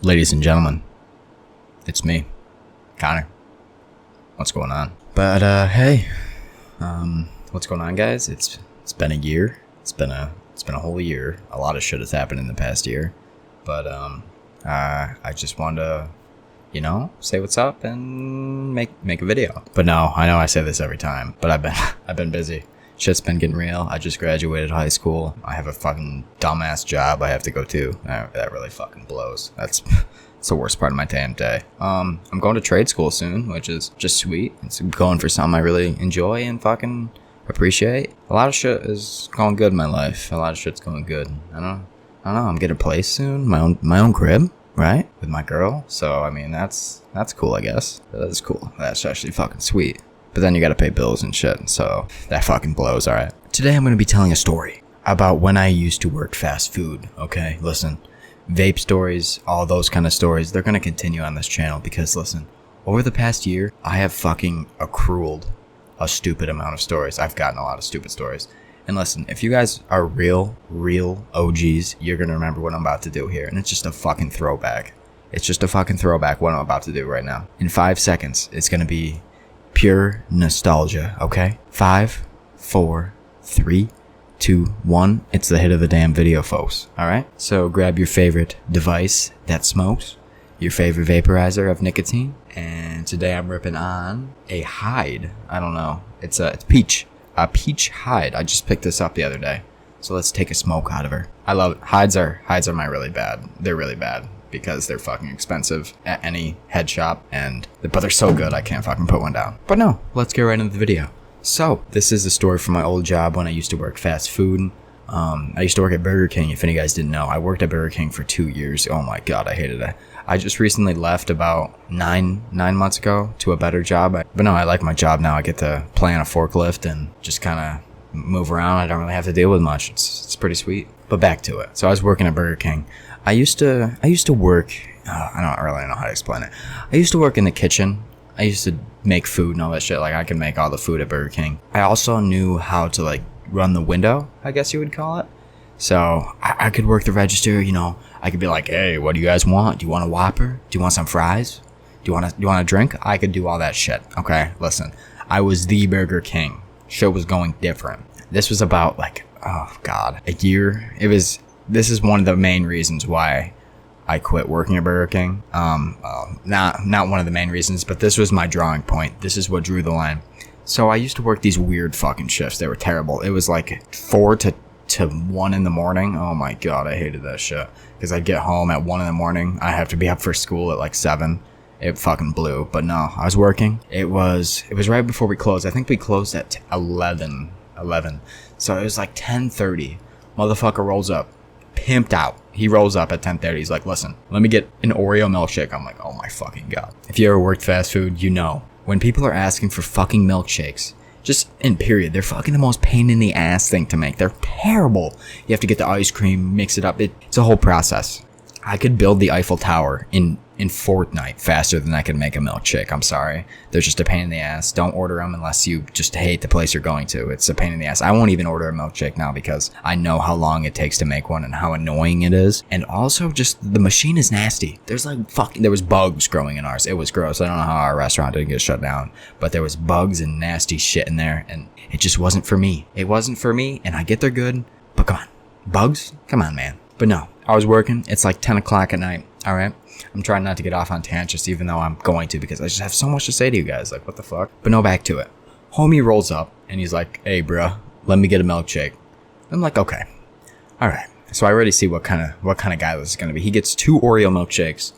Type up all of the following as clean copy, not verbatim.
Ladies and gentlemen, it's me, Connor. What's going on? But hey, what's going on, guys? It's been a year. It's been a whole year. A lot of shit has happened in the past year. But I just wanted to, say what's up and make a video. But no, I know I say this every time, but I've been busy. Shit's been getting real. I just graduated high school. I have a fucking dumbass job I have to go to. That really fucking blows. That's the worst part of my damn day. I'm going to trade school soon, which is just sweet. It's going for something I really enjoy and fucking appreciate. A lot of shit is going good in my life. A lot of shit's going good. I don't know. I'm getting a place soon. My own crib, right? With my girl. So I mean, that's cool, I guess. That's cool. That's actually fucking sweet. But then you gotta pay bills and shit, so that fucking blows, alright? Today I'm gonna be telling a story about when I used to work fast food, okay? Listen, vape stories, all those kind of stories, they're gonna continue on this channel because, listen, over the past year, I have fucking accrued a stupid amount of stories. I've gotten a lot of stupid stories. And listen, if you guys are real OGs, you're gonna remember what I'm about to do here, and it's just a fucking throwback. It's just a fucking throwback what I'm about to do right now. In 5 seconds, it's gonna be pure nostalgia, okay? 5, 4, 3, 2, 1. It's the hit of the damn video, folks. Alright? So grab your favorite device that smokes, your favorite vaporizer of nicotine, and today I'm ripping on a hide. I don't know. It's peach. A peach hide. I just picked this up the other day. So let's take a smoke out of her. I love it. Hides are my really bad. They're really bad. Because they're fucking expensive at any head shop, but they're so good I can't fucking put one down. But no, let's get right into the video. So, this is a story from my old job when I used to work fast food. I used to work at Burger King, if any guys didn't know. I worked at Burger King for 2 years. Oh my god, I hated it. I just recently left about nine months ago to a better job. But no, I like my job now. I get to play on a forklift and just kind of move around. I don't really have to deal with much. It's pretty sweet. But back to it. So I was working at Burger King. I used to work, I don't really know how to explain it. I used to work in the kitchen. I used to make food and all that shit. Like, I could make all the food at Burger King. I also knew how to, like, run the window, I guess you would call it. So, I could work the register, I could be like, hey, what do you guys want? Do you want a Whopper? Do you want some fries? Do you want a drink? I could do all that shit, okay? Listen, I was the Burger King. Shit was going different. This was about, like, oh, God, a year. This is one of the main reasons why I quit working at Burger King. Not one of the main reasons, but this was my drawing point. This is what drew the line. So I used to work these weird fucking shifts. They were terrible. It was like 4 to 1 in the morning. Oh my god, I hated that shit. Because I'd get home at 1 in the morning. I have to be up for school at like 7. It fucking blew. But no, I was working. It was right before we closed. I think we closed at 11. So it was like 10:30. Motherfucker rolls up. Pimped out. He rolls up at 10:30. He's like, listen, let me get an Oreo milkshake. I'm like, oh my fucking god. If you ever worked fast food, you know. When people are asking for fucking milkshakes, just in period, they're fucking the most pain in the ass thing to make. They're terrible. You have to get the ice cream, mix it up. It's a whole process. I could build the Eiffel Tower in Fortnite faster than I could make a milkshake. I'm sorry. They're just a pain in the ass. Don't order them unless you just hate the place you're going to. It's a pain in the ass. I won't even order a milkshake now because I know how long it takes to make one and how annoying it is. And also, just the machine is nasty. There was bugs growing in ours. It was gross. I don't know how our restaurant didn't get shut down, but there was bugs and nasty shit in there, and it just wasn't for me. It wasn't for me, and I get they're good, but come on. Bugs? Come on, man. But no, I was working. It's like 10 o'clock at night. All right. I'm trying not to get off on tangents, even though I'm going to, because I just have so much to say to you guys. Like, what the fuck? But no, back to it. Homie rolls up, and he's like, hey, bruh, let me get a milkshake. I'm like, okay. All right. So I already see what kind of guy this is going to be. He gets 2 Oreo milkshakes,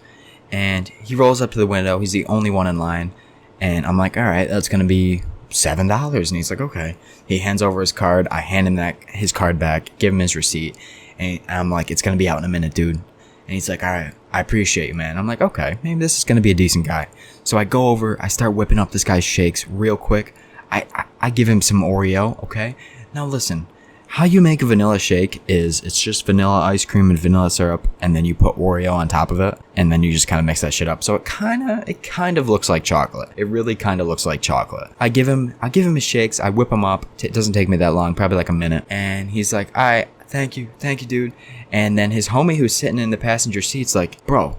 and he rolls up to the window. He's the only one in line. And I'm like, all right, that's going to be $7. And he's like, okay. He hands over his card. I hand him his card back, give him his receipt. And I'm like, it's going to be out in a minute, dude. And he's like, all right, I appreciate you, man. I'm like, okay, maybe this is going to be a decent guy. So I go over, I start whipping up this guy's shakes real quick. I give him some Oreo, okay? Now listen, how you make a vanilla shake is it's just vanilla ice cream and vanilla syrup, and then you put Oreo on top of it, and then you just kind of mix that shit up. So it kind of looks like chocolate. It really kind of looks like chocolate. I give him his shakes, I whip them up. It doesn't take me that long, probably like a minute. And he's like, all right, thank you, dude. And then his homie who's sitting in the passenger seat's like, bro,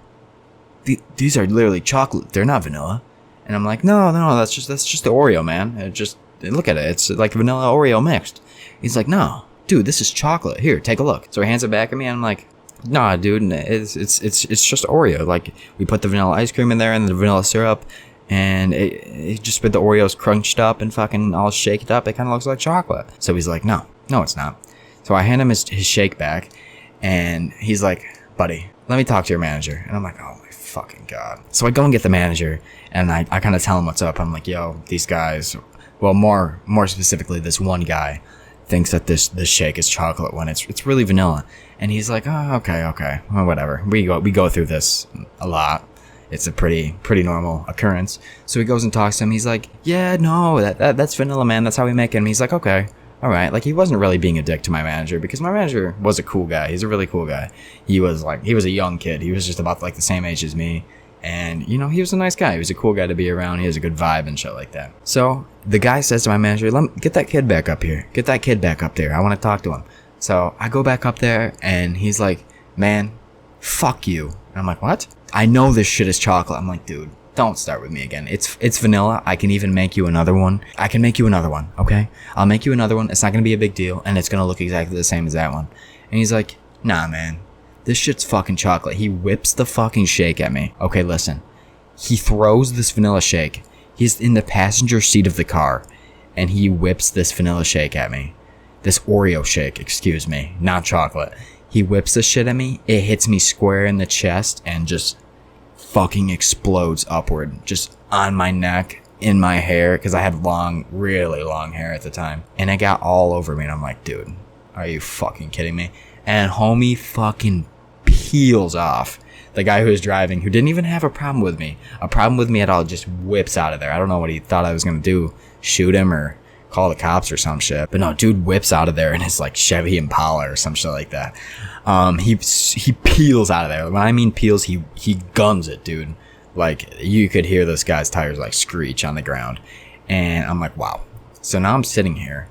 these are literally chocolate. They're not vanilla. And I'm like, no, that's just the Oreo, man. Look at it. It's like vanilla Oreo mixed. He's like, no, dude, this is chocolate. Here, take a look. So he hands it back at me, and I'm like, nah, dude, it's just Oreo. Like, we put the vanilla ice cream in there and the vanilla syrup, and it just with the Oreos crunched up and fucking all shaked up, it kind of looks like chocolate. So he's like, no, it's not. So I hand him his shake back, and he's like, buddy, let me talk to your manager. And I'm like, oh my fucking God. So I go and get the manager, and I kind of tell him what's up. I'm like, yo, these guys, well, more specifically, this one guy thinks that this shake is chocolate when it's really vanilla. And he's like, oh, okay, well, whatever. We go through this a lot. It's a pretty normal occurrence. So he goes and talks to him. He's like, yeah, no, that's vanilla, man. That's how we make it. And he's like, okay, all right. Like, he wasn't really being a dick to my manager, because my manager was a cool guy. He's a really cool guy. He was a young kid. He was just about like the same age as me. And, you know, he was a nice guy. He was a cool guy to be around. He has a good vibe and shit like that. So the guy says to my manager, get that kid back up here. Get that kid back up there. I want to talk to him. So I go back up there, and he's like, man, fuck you. And I'm like, what? I know this shit is chocolate. I'm like, dude, don't start with me again. It's vanilla. I can even make you another one. I can make you another one, okay? I'll make you another one. It's not going to be a big deal, and it's going to look exactly the same as that one. And he's like, nah, man. This shit's fucking chocolate. He whips the fucking shake at me. Okay, listen. He throws this vanilla shake. He's in the passenger seat of the car, and he whips this vanilla shake at me. This Oreo shake, excuse me, not chocolate. He whips this shit at me. It hits me square in the chest and just fucking explodes upward. Just on my neck, in my hair, because I had really long hair at the time. And it got all over me, and I'm like, dude, are you fucking kidding me? And homie fucking peels off. The guy who was driving, who didn't even have a problem with me at all, just whips out of there. I don't know what he thought I was going to do. Shoot him or call the cops or some shit. But no, dude whips out of there in his like Chevy Impala or some shit like that. He peels out of there. When I mean peels, he guns it, dude. Like, you could hear this guy's tires like screech on the ground. And I'm like, wow. So now I'm sitting here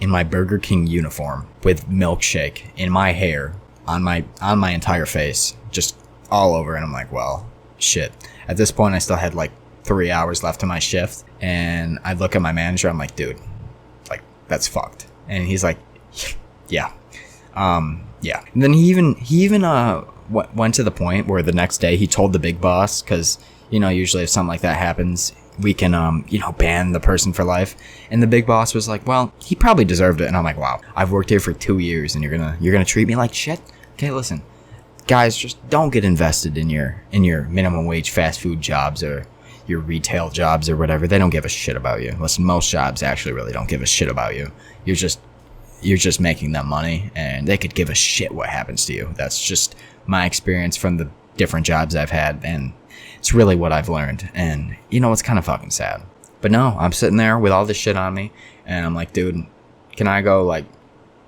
in my Burger King uniform with milkshake in my hair, on my entire face, just all over. And I'm like, well, shit. At this point, I still had like 3 hours left of my shift, and I look at my manager. I'm like, dude, like, that's fucked. And he's like, yeah. Yeah. And then he even went to the point where the next day he told the big boss, because, you know, usually if something like that happens, we can, ban the person for life. And the big boss was like, well, he probably deserved it. And I'm like, wow, I've worked here for 2 years, and you're gonna treat me like shit? Okay, listen, guys, just don't get invested in your minimum wage fast food jobs or your retail jobs or whatever. They don't give a shit about you. Listen, most jobs actually really don't give a shit about you. You're just making them money, and they could give a shit what happens to you. That's just my experience from the different jobs I've had, and it's really what I've learned. And, you know, it's kind of fucking sad. But no, I'm sitting there with all this shit on me, and I'm like, dude, can I go, like,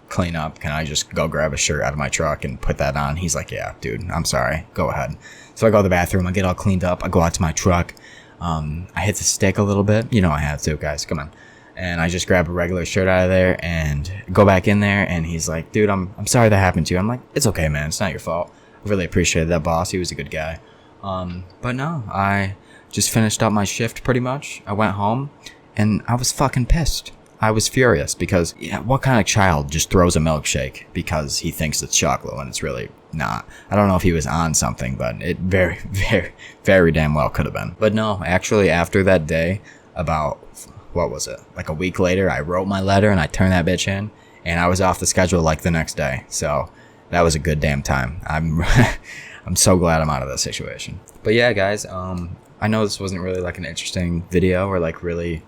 clean up? Can I just go grab a shirt out of my truck and put that on? He's like, yeah, dude, I'm sorry. Go ahead. So I go to the bathroom. I get all cleaned up. I go out to my truck. I hit the stick a little bit. You know I have to, guys. Come on. And I just grab a regular shirt out of there and go back in there. And he's like, dude, I'm sorry that happened to you. I'm like, it's okay, man. It's not your fault. I really appreciated that boss. He was a good guy. But no, I just finished up my shift pretty much. I went home, and I was fucking pissed. I was furious because, yeah, what kind of child just throws a milkshake because he thinks it's chocolate when it's really not? I don't know if he was on something, but it very, very, very damn well could have been. But no, actually, after that day, about, what was it, like a week later, I wrote my letter and I turned that bitch in, and I was off the schedule like the next day. So that was a good damn time. I'm so glad I'm out of that situation. But yeah, guys, I know this wasn't really like an interesting video or like really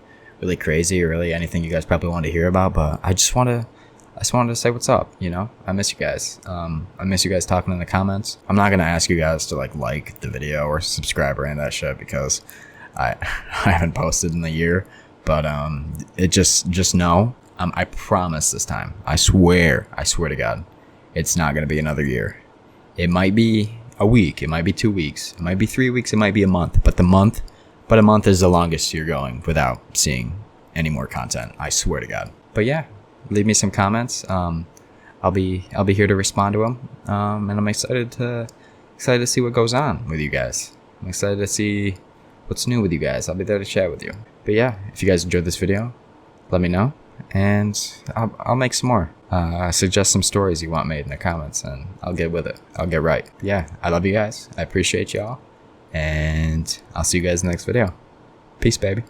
crazy or really anything you guys probably want to hear about, but I just wanted to say what's up. You know, I miss you guys. I miss you guys talking in the comments. I'm not gonna ask you guys to like the video or subscribe or any of that shit because I haven't posted in a year. But it just know, I promise this time, I swear to God, it's not gonna be another year. It might be a week, it might be 2 weeks, it might be 3 weeks, it might be a month, but a month is the longest you're going without seeing any more content. I swear to God. But yeah, leave me some comments. I'll be here to respond to them. And I'm excited to excited to see what goes on with you guys. I'm excited to see what's new with you guys. I'll be there to chat with you. But yeah, if you guys enjoyed this video, let me know, and I'll make some more. Suggest some stories you want made in the comments, and I'll get with it. I'll get right. But yeah, I love you guys. I appreciate y'all, and I'll see you guys in the next video. Peace, baby.